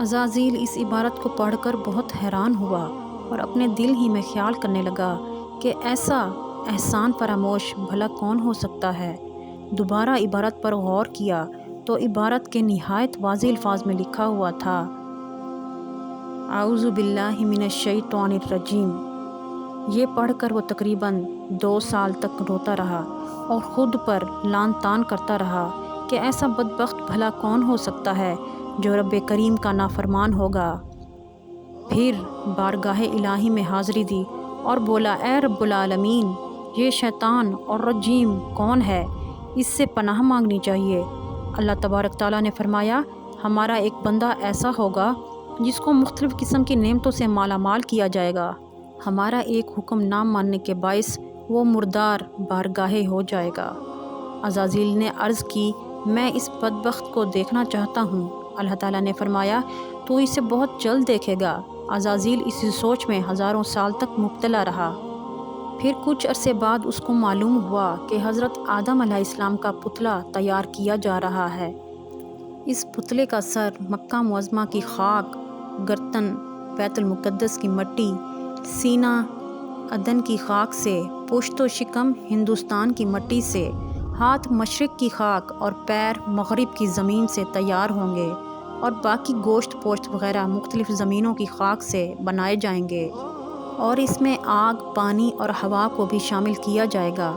عزازیل اس عبارت کو پڑھ کر بہت حیران ہوا اور اپنے دل ہی میں خیال کرنے لگا کہ ایسا احسان فراموش بھلا کون ہو سکتا ہے۔ دوبارہ عبارت پر غور کیا تو عبارت کے نہایت واضح الفاظ میں لکھا ہوا تھا، اعوذ باللہ من الشیطان الرجیم۔ یہ پڑھ کر وہ تقریباً 2 سال تک روتا رہا اور خود پر لعن طعن کرتا رہا کہ ایسا بدبخت بھلا کون ہو سکتا ہے جو رب کریم کا نافرمان ہوگا۔ پھر بارگاہ الہی میں حاضری دی اور بولا، اے رب العالمین، یہ شیطان اور رجیم کون ہے؟ اس سے پناہ مانگنی چاہیے۔ اللہ تبارک تعالیٰ نے فرمایا، ہمارا ایک بندہ ایسا ہوگا جس کو مختلف قسم کی نعمتوں سے مالا مال کیا جائے گا۔ ہمارا ایک حکم نہ ماننے کے باعث وہ مردار بارگاہ ہو جائے گا۔ عزازیل نے عرض کی، میں اس بدبخت کو دیکھنا چاہتا ہوں۔ اللہ تعالیٰ نے فرمایا، تو اسے بہت جلد دیکھے گا۔ عزازیل اسی سوچ میں ہزاروں سال تک مبتلا رہا۔ پھر کچھ عرصے بعد اس کو معلوم ہوا کہ حضرت آدم علیہ السلام کا پتلا تیار کیا جا رہا ہے۔ اس پتلے کا سر مکہ معظمہ کی خاک، گردن بیت المقدس کی مٹی، سینہ عدن کی خاک سے، پشت و شکم ہندوستان کی مٹی سے، ہاتھ مشرق کی خاک اور پیر مغرب کی زمین سے تیار ہوں گے، اور باقی گوشت پوشت وغیرہ مختلف زمینوں کی خاک سے بنائے جائیں گے، اور اس میں آگ، پانی اور ہوا کو بھی شامل کیا جائے گا۔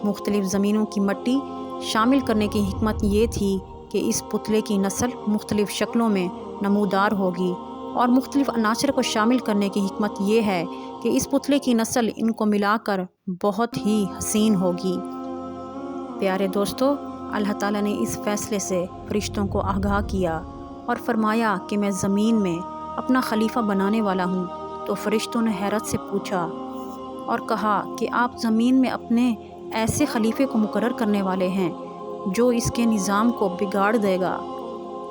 مختلف زمینوں کی مٹی شامل کرنے کی حکمت یہ تھی کہ اس پتلے کی نسل مختلف شکلوں میں نمودار ہوگی، اور مختلف عناصر کو شامل کرنے کی حکمت یہ ہے کہ اس پتلے کی نسل ان کو ملا کر بہت ہی حسین ہوگی۔ پیارے دوستو، اللہ تعالیٰ نے اس فیصلے سے فرشتوں کو آگاہ کیا اور فرمایا کہ میں زمین میں اپنا خلیفہ بنانے والا ہوں۔ تو فرشتوں نے حیرت سے پوچھا اور کہا کہ آپ زمین میں اپنے ایسے خلیفے کو مقرر کرنے والے ہیں جو اس کے نظام کو بگاڑ دے گا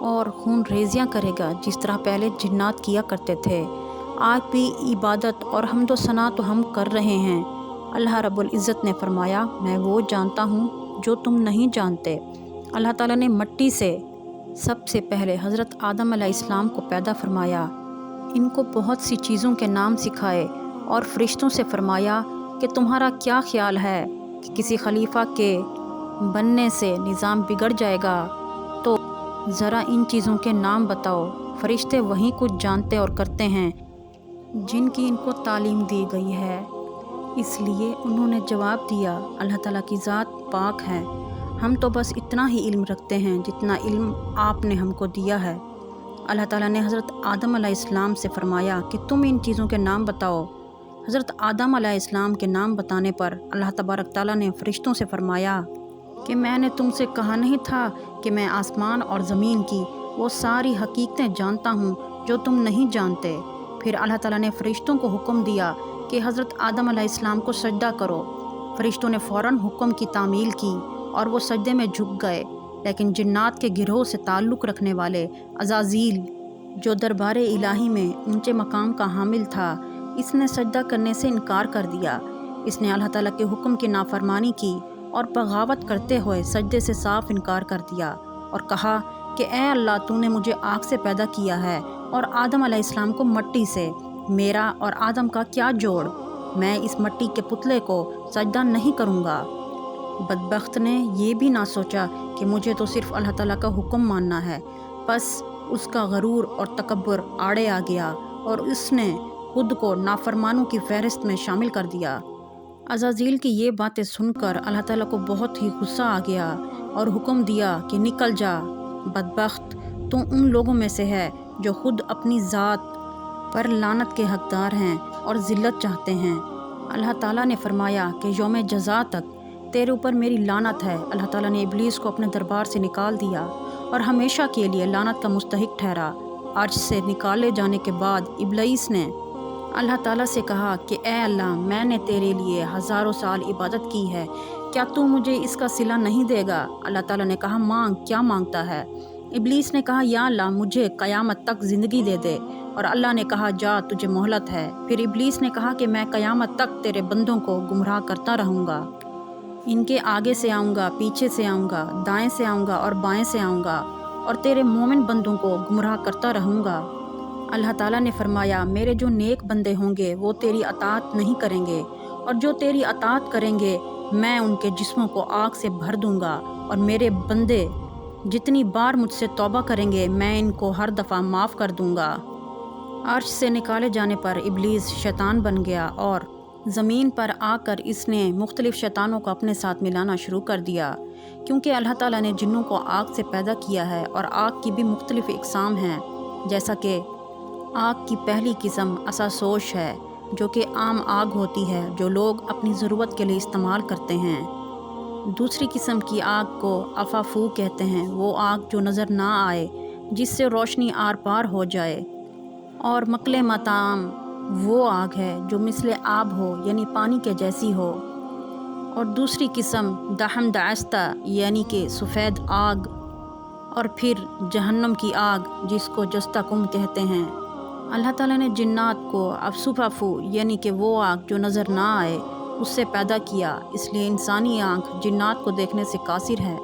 اور خون ریزیاں کرے گا، جس طرح پہلے جنات کیا کرتے تھے۔ آج بھی عبادت اور حمد و ثنا تو ہم کر رہے ہیں۔ اللہ رب العزت نے فرمایا، میں وہ جانتا ہوں جو تم نہیں جانتے۔ اللہ تعالیٰ نے مٹی سے سب سے پہلے حضرت آدم علیہ السلام کو پیدا فرمایا، ان کو بہت سی چیزوں کے نام سکھائے اور فرشتوں سے فرمایا کہ تمہارا کیا خیال ہے کہ کسی خلیفہ کے بننے سے نظام بگڑ جائے گا؟ تو ذرا ان چیزوں کے نام بتاؤ۔ فرشتے وہی کچھ جانتے اور کرتے ہیں جن کی ان کو تعلیم دی گئی ہے۔ اس لیے انہوں نے جواب دیا، اللہ تعالیٰ کی ذات پاک ہے، ہم تو بس اتنا ہی علم رکھتے ہیں جتنا علم آپ نے ہم کو دیا ہے۔ اللہ تعالیٰ نے حضرت آدم علیہ السلام سے فرمایا کہ تم ان چیزوں کے نام بتاؤ۔ حضرت آدم علیہ السلام کے نام بتانے پر اللہ تبارک تعالیٰ نے فرشتوں سے فرمایا کہ میں نے تم سے کہا نہیں تھا کہ میں آسمان اور زمین کی وہ ساری حقیقتیں جانتا ہوں جو تم نہیں جانتے۔ پھر اللہ تعالیٰ نے فرشتوں کو حکم دیا کہ حضرت آدم علیہ السلام کو سجدہ کرو۔ فرشتوں نے فوراً حکم کی تعمیل کی اور وہ سجدے میں جھک گئے، لیکن جنات کے گروہ سے تعلق رکھنے والے عزازیل، جو دربار الہی میں اونچے مقام کا حامل تھا، اس نے سجدہ کرنے سے انکار کر دیا۔ اس نے اللہ تعالیٰ کے حکم کی نافرمانی کی اور بغاوت کرتے ہوئے سجدے سے صاف انکار کر دیا اور کہا کہ اے اللہ، تو نے مجھے آگ سے پیدا کیا ہے اور آدم علیہ السلام کو مٹی سے، میرا اور آدم کا کیا جوڑ؟ میں اس مٹی کے پتلے کو سجدہ نہیں کروں گا۔ بدبخت نے یہ بھی نہ سوچا کہ مجھے تو صرف اللہ تعالیٰ کا حکم ماننا ہے، بس اس کا غرور اور تکبر آڑے آ گیا اور اس نے خود کو نافرمانوں کی فہرست میں شامل کر دیا۔ عزازیل کی یہ باتیں سن کر اللہ تعالیٰ کو بہت ہی غصہ آ گیا اور حکم دیا کہ نکل جا بدبخت، تو ان لوگوں میں سے ہے جو خود اپنی ذات پر لعنت کے حقدار ہیں اور ذلت چاہتے ہیں۔ اللہ تعالیٰ نے فرمایا کہ یوم جزا تک تیرے اوپر میری لعنت ہے۔ اللہ تعالیٰ نے ابلیس کو اپنے دربار سے نکال دیا اور ہمیشہ کے لیے لعنت کا مستحق ٹھہرا۔ عرش سے نکالے جانے کے بعد ابلیس نے اللہ تعالیٰ سے کہا کہ اے اللہ، میں نے تیرے لیے ہزاروں سال عبادت کی ہے، کیا تو مجھے اس کا صلہ نہیں دے گا؟ اللہ تعالیٰ نے کہا، مانگ، کیا مانگتا ہے؟ ابلیس نے کہا، یا اللہ، مجھے قیامت تک زندگی دے دے۔ اور اللہ نے کہا، جا، تجھے مہلت ہے۔ پھر ابلیس نے کہا کہ میں قیامت تک تیرے بندوں کو گمراہ کرتا رہوں گا، ان کے آگے سے آؤں گا، پیچھے سے آؤں گا، دائیں سے آؤں گا اور بائیں سے آؤں گا، اور تیرے مومن بندوں کو گمراہ کرتا رہوں گا۔ اللہ تعالیٰ نے فرمایا میرے جو نیک بندے ہوں گے وہ تیری اطاعت نہیں کریں گے، اور جو تیری اطاعت کریں گے میں ان کے جسموں کو آگ سے بھر دوں گا، اور میرے بندے جتنی بار مجھ سے توبہ کریں گے میں ان کو ہر دفعہ معاف کر دوں گا۔ عرش سے نکالے جانے پر ابلیس شیطان بن گیا اور زمین پر آ کر اس نے مختلف شیطانوں کو اپنے ساتھ ملانا شروع کر دیا، کیونکہ اللہ تعالیٰ نے جنوں کو آگ سے پیدا کیا ہے، اور آگ کی بھی مختلف اقسام ہیں، جیسا کہ آگ کی پہلی قسم اساسوش ہے جو کہ عام آگ ہوتی ہے جو لوگ اپنی ضرورت کے لیے استعمال کرتے ہیں۔ دوسری قسم کی آگ کو افافو کہتے ہیں، وہ آگ جو نظر نہ آئے جس سے روشنی آر پار ہو جائے۔ اور مقل مطام وہ آگ ہے جو مثل آب ہو یعنی پانی کے جیسی ہو۔ اور دوسری قسم دہم داستہ یعنی کہ سفید آگ، اور پھر جہنم کی آگ جس کو جستکم کہتے ہیں۔ اللہ تعالیٰ نے جنات کو افسوفافو یعنی کہ وہ آگ جو نظر نہ آئے اس سے پیدا کیا، اس لیے انسانی آنکھ جنات کو دیکھنے سے قاصر ہے۔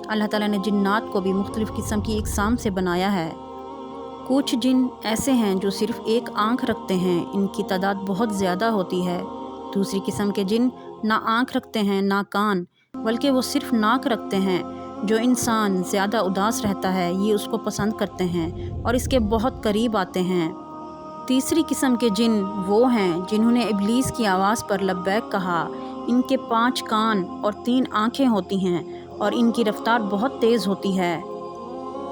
اللہ تعالیٰ نے جنات کو بھی مختلف قسم کی اقسام سے بنایا ہے۔ کچھ جن ایسے ہیں جو صرف ایک آنکھ رکھتے ہیں، ان کی تعداد بہت زیادہ ہوتی ہے۔ دوسری قسم کے جن نہ آنکھ رکھتے ہیں نہ کان، بلکہ وہ صرف ناک رکھتے ہیں۔ جو انسان زیادہ اداس رہتا ہے یہ اس کو پسند کرتے ہیں اور اس کے بہت قریب آتے ہیں۔ تیسری قسم کے جن وہ ہیں جنہوں نے ابلیس کی آواز پر لبیک کہا۔ ان کے 5 کان اور 3 آنکھیں ہوتی ہیں اور ان کی رفتار بہت تیز ہوتی ہے۔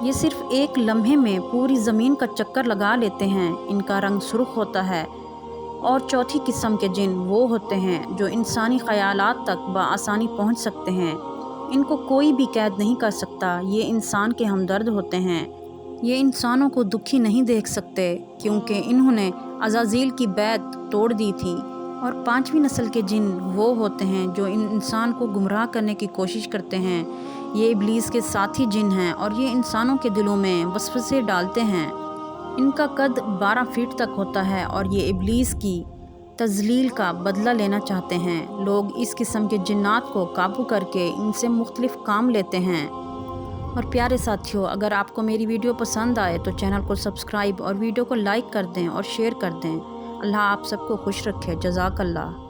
یہ صرف ایک لمحے میں پوری زمین کا چکر لگا لیتے ہیں۔ ان کا رنگ سرخ ہوتا ہے۔ اور چوتھی قسم کے جن وہ ہوتے ہیں جو انسانی خیالات تک بآسانی پہنچ سکتے ہیں۔ ان کو کوئی بھی قید نہیں کر سکتا۔ یہ انسان کے ہمدرد ہوتے ہیں۔ یہ انسانوں کو دکھی نہیں دیکھ سکتے کیونکہ انہوں نے عزازیل کی بیعت توڑ دی تھی۔ اور 5ویں نسل کے جن وہ ہوتے ہیں جو انسان کو گمراہ کرنے کی کوشش کرتے ہیں۔ یہ ابلیس کے ساتھی جن ہیں اور یہ انسانوں کے دلوں میں وسوسے ڈالتے ہیں۔ ان کا قد 12 فٹ تک ہوتا ہے اور یہ ابلیس کی تذلیل کا بدلہ لینا چاہتے ہیں۔ لوگ اس قسم کے جنات کو قابو کر کے ان سے مختلف کام لیتے ہیں۔ اور پیارے ساتھیوں، اگر آپ کو میری ویڈیو پسند آئے تو چینل کو سبسکرائب اور ویڈیو کو لائک کر دیں اور شیئر کر دیں۔ اللہ آپ سب کو خوش رکھے۔ جزاک اللہ۔